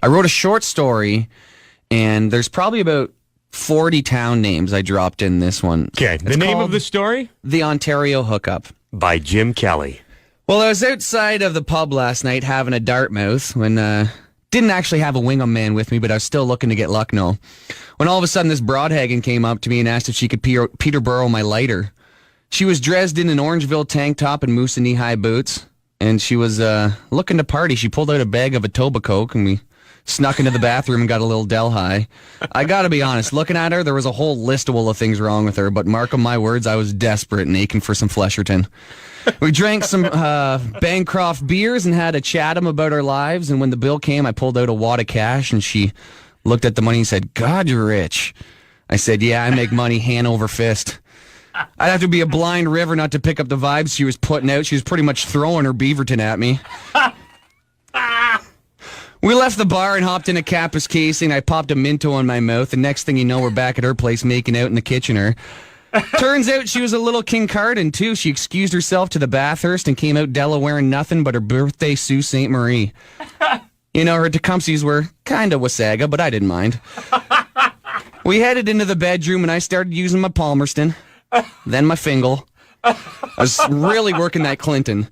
I wrote a short story, and there's probably about 40 town names I dropped in this one. Okay, the name of the story? The Ontario Hookup. By Jim Kelly. Well, I was outside of the pub last night having a Dartmouth when, didn't actually have a Wingham man with me, but I was still looking to get Lucknow. When all of a sudden this Broadhagen came up to me and asked if she could Peterborough my lighter. She was dressed in an Orangeville tank top and moose and knee-high boots, and she was looking to party. She pulled out a bag of a Toba Coke, and we snuck into the bathroom and got a little Delhi. I gotta be honest, looking at her, there was a whole listable of things wrong with her, but mark 'em my words, I was desperate and aching for some Flesherton. We drank some Bancroft beers and had a chat about our lives, and when the bill came, I pulled out a wad of cash, and she looked at the money and said, "God, you're rich." I said, "Yeah, I make money hand over fist." I'd have to be a blind river not to pick up the vibes she was putting out. She was pretty much throwing her Beaverton at me. We left the bar and hopped in a Kappa's casing. I popped a Minto in my mouth, and next thing you know, we're back at her place making out in the kitchener. Turns out she was a little King Carden, too. She excused herself to the Bathurst and came out Delaware in nothing but her birthday Sault Ste. Marie. You know, her Tecumsehs were kind of Wasaga, but I didn't mind. We headed into the bedroom, and I started using my Palmerston, then my Fingal. I was really working that Clinton.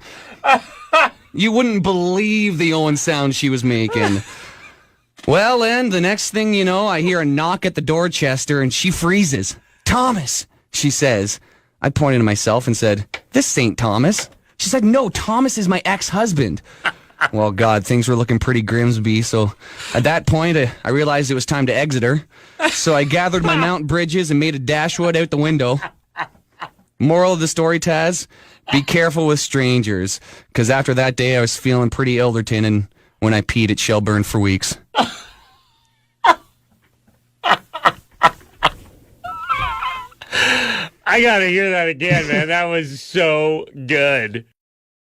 You wouldn't believe the Owen sound she was making. Well, then, the next thing you know, I hear a knock at the door, Chester, and she freezes. "Thomas," she says. I pointed to myself and said, "This ain't Thomas." She said, "No, Thomas is my ex-husband." Well, God, things were looking pretty Grimsby, so at that point, I realized it was time to exit her. So I gathered my Mount Bridges and made a dashwood out the window. Moral of the story, Taz, be careful with strangers, because after that day, I was feeling pretty Ilderton, and when I peed, it shall burn for weeks. I gotta hear that again, man. That was so good.